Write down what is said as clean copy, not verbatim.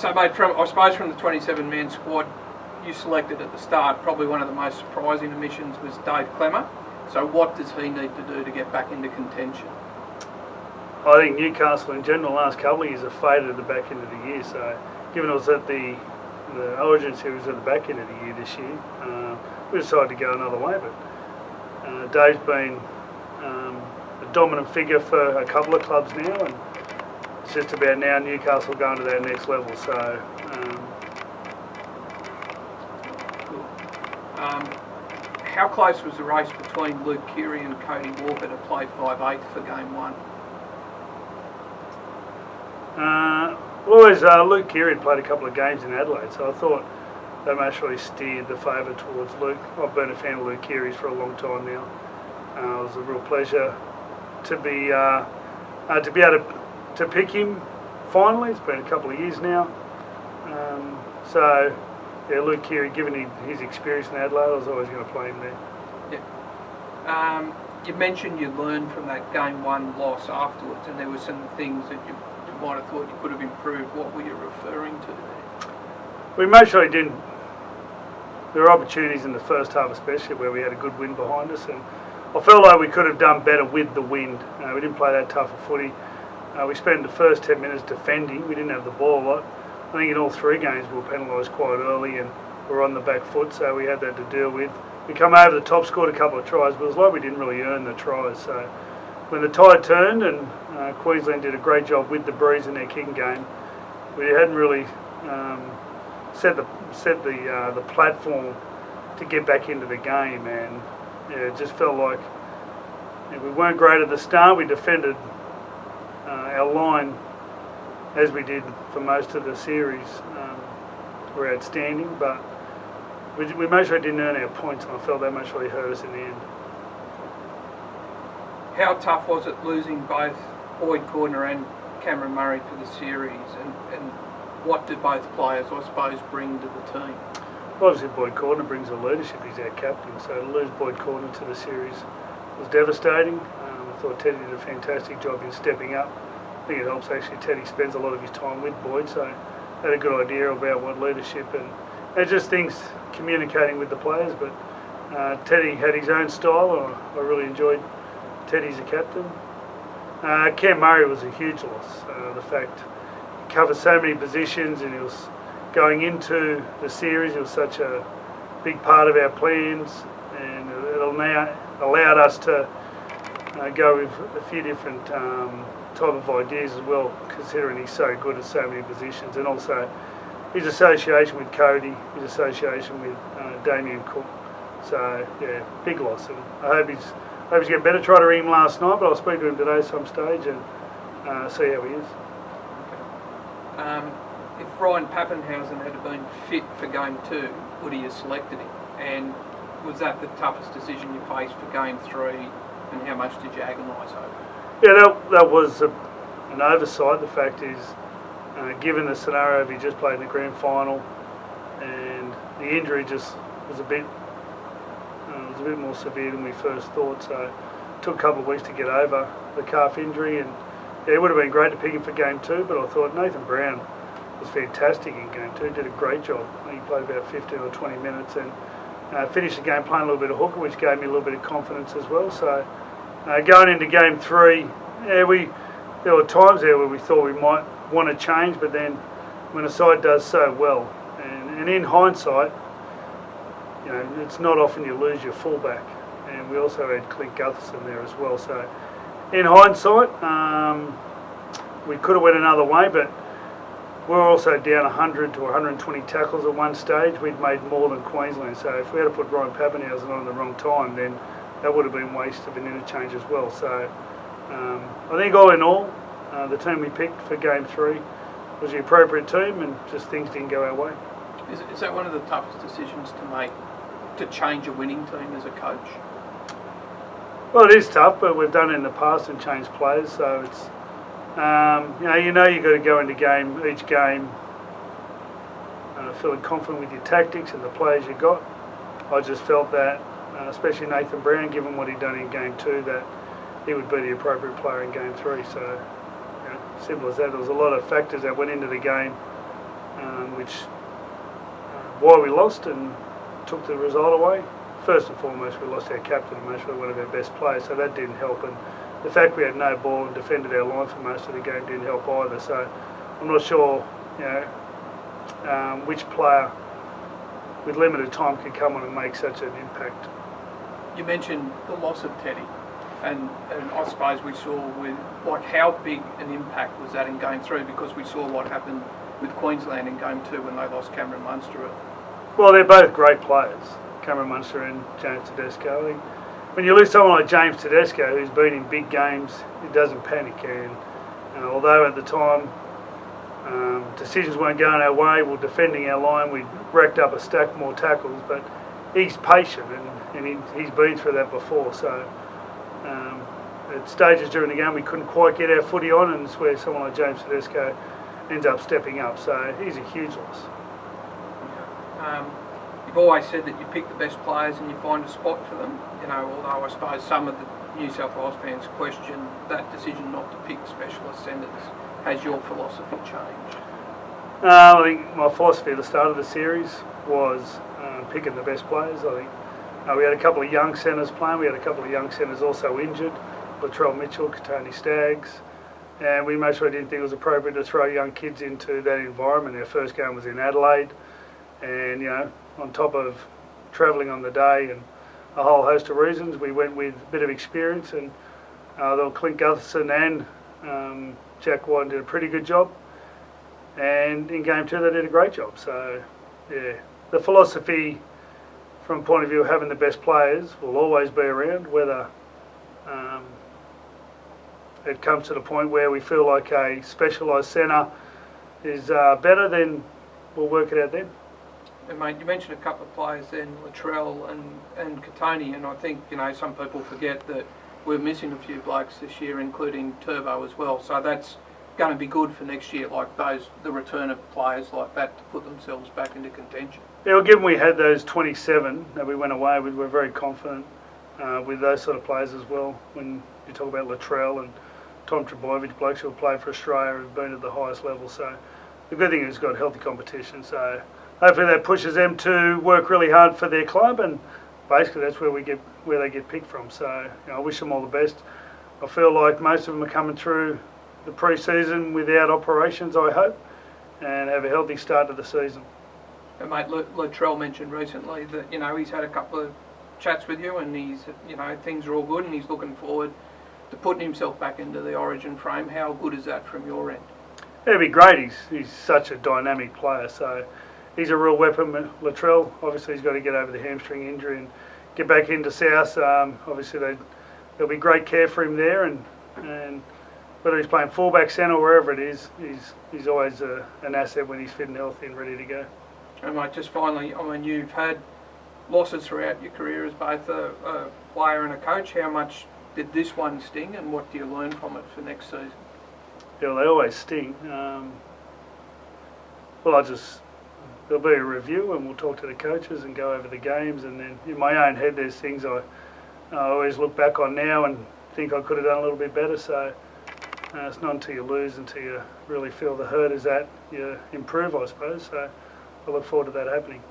So, mate, I suppose from the 27-man squad you selected at the start, probably one of the most surprising omissions was Dave Clemmer. So what does he need to do to get back into contention? I think Newcastle in general the last couple of years have faded at the back end of the year. So given it was at the Origin Series at the back end of the year this year, we decided to go another way. But Dave's been a dominant figure for a couple of clubs now, and it's just about now Newcastle going to that next level. So. How close was the race between Luke Keary and Cody Walker to play 5/8 for Game 1? Luke Keary had played a couple of games in Adelaide, so I thought that match really steered the favour towards Luke. I've been a fan of Luke Keary's for a long time now. It was a real pleasure to be able to pick him finally. It's been a couple of years now. Yeah, Luke Keary, given his experience in Adelaide, I was always going to play him there. Yeah. You mentioned you learned from that Game 1 loss afterwards, and there were some things that you might have thought you could have improved. What were you referring to there? We most surely didn't. There were opportunities in the first half especially where we had a good wind behind us, and I felt like we could have done better with the wind. We didn't play that tough a footy. We spent the first 10 minutes defending. We didn't have the ball a lot. I think in all three games we were penalised quite early and we were on the back foot, so we had that to deal with. We come over the top, scored a couple of tries, but it was like we didn't really earn the tries. So when the tide turned and Queensland did a great job with the breeze in their kicking game, we hadn't really set the platform to get back into the game, and it just felt like we weren't great at the start. We defended our line as we did for most of the series. Were outstanding, but we most really didn't earn our points, and I felt that much really hurt us in the end. How tough was it losing both Boyd Cordner and Cameron Murray for the series, and what do both players, I suppose, bring to the team? Obviously Boyd Cordner brings the leadership, he's our captain, so to lose Boyd Cordner to the series was devastating. I thought Teddy did a fantastic job in stepping up. I think it helps actually Teddy spends a lot of his time with Boyd, so had a good idea about what leadership and just things communicating with the players. But Teddy had his own style, and I really enjoyed Teddy as a captain. Cam Murray was a huge loss. The fact he covered so many positions, and he was going into the series, it was such a big part of our plans, and it allowed us to go with a few different type of ideas as well, considering he's so good at so many positions, and also his association with Cody, his association with Damien Cook. So yeah, big loss, and I hope he's getting better. Tried to ring him last night, but I'll speak to him today at some stage and see how he is. Okay. If Ryan Pappenhausen had been fit for Game 2, would he have selected him? And was that the toughest decision you faced for Game 3, and how much did you agonise over? Yeah, that was an oversight. The fact is, given the scenario of he just played in the grand final, and the injury just was a bit more severe than we first thought. So it took a couple of weeks to get over the calf injury, and yeah, it would have been great to pick him for Game 2. But I thought Nathan Brown was fantastic in Game 2. He did a great job. I think he played about 15 or 20 minutes and finished the game playing a little bit of hooker, which gave me a little bit of confidence as well. So going into Game 3, there were times there where we thought we might want to change, but then when a side does so well, and in hindsight, you know, it's not often you lose your fullback, and we also had Clint Gutherson there as well. So in hindsight, we could have went another way, but we were also down 100 to 120 tackles at one stage. We'd made more than Queensland, so if we had to put Ryan Pappenhausen on at the wrong time, then that would have been waste of an interchange as well. So I think all in all, the team we picked for Game 3 was the appropriate team, and just things didn't go our way. Is that one of the toughest decisions to make, to change a winning team as a coach? Well, it is tough, but we've done it in the past and changed players, so it's you've got to go into each game feeling confident with your tactics and the players you got. I just felt that, especially Nathan Brown, given what he'd done in Game 2, that he would be the appropriate player in Game 3. So, simple as that. There was a lot of factors that went into the game which why we lost and took the result away. First and foremost, we lost our captain and most of one of our best players, so that didn't help. And the fact we had no ball and defended our line for most of the game didn't help either. So I'm not sure, which player with limited time can come on and make such an impact. You mentioned the loss of Teddy, and I suppose we saw with how big an impact was that in Game 3, because we saw what happened with Queensland in Game 2 when they lost Cameron Munster. Well, they're both great players, Cameron Munster and James Tedesco. I think when you lose someone like James Tedesco, who's been in big games, he doesn't panic. And although at the time decisions weren't going our way, we were defending our line, we racked up a stack more tackles, but he's patient and he's been through that before. So at stages during the game we couldn't quite get our footy on, and it's where someone like James Tedesco ends up stepping up. So he's a huge loss. You've always said that you pick the best players and you find a spot for them. Although I suppose some of the New South Wales fans question that decision not to pick specialist centres. Has your philosophy changed? I think my philosophy at the start of the series was picking the best players. I think we had a couple of young centres playing. We had a couple of young centres also injured, Latrell Mitchell, Katoni Staggs, and we most didn't think it was appropriate to throw young kids into that environment. Our first game was in Adelaide, and on top of travelling on the day and a whole host of reasons, we went with a bit of experience, and Clint Gutherson and Jack White did a pretty good job, and in Game 2 they did a great job. So the philosophy from a point of view of having the best players will always be around. Whether it comes to the point where we feel like a specialised centre is better, then we'll work it out then. And mate, you mentioned a couple of players then, Latrell and Katoni, and I think some people forget that we're missing a few blokes this year, including Turbo as well. So that's going to be good for next year, the return of players like that to put themselves back into contention. Yeah, well, given we had those 27 that we went away with, we're very confident with those sort of players as well. When you talk about Latrell and Tom Trebojevic, blokes who have played for Australia, have been at the highest level. So the good thing is we've got healthy competition. So hopefully that pushes them to work really hard for their club, and basically that's where they get picked from. So I wish them all the best. I feel like most of them are coming through the pre-season without operations, I hope, and have a healthy start to the season. And mate, Latrell mentioned recently that he's had a couple of chats with you, and he's things are all good, and he's looking forward to putting himself back into the Origin frame. How good is that from your end? It'd be great. He's such a dynamic player, so he's a real weapon. Latrell, obviously, he's got to get over the hamstring injury and get back into South. Obviously, there'll be great care for him there, and whether he's playing fullback, centre, or wherever it is, he's always an asset when he's fit and healthy and ready to go. And mate, just finally, you've had losses throughout your career as both a player and a coach. How much did this one sting, and what do you learn from it for next season? Yeah, well, they always sting. There'll be a review, and we'll talk to the coaches and go over the games, and then in my own head there's things I always look back on now and think I could have done a little bit better. So it's not until you lose, until you really feel the hurt is that you improve, I suppose. So I look forward to that happening.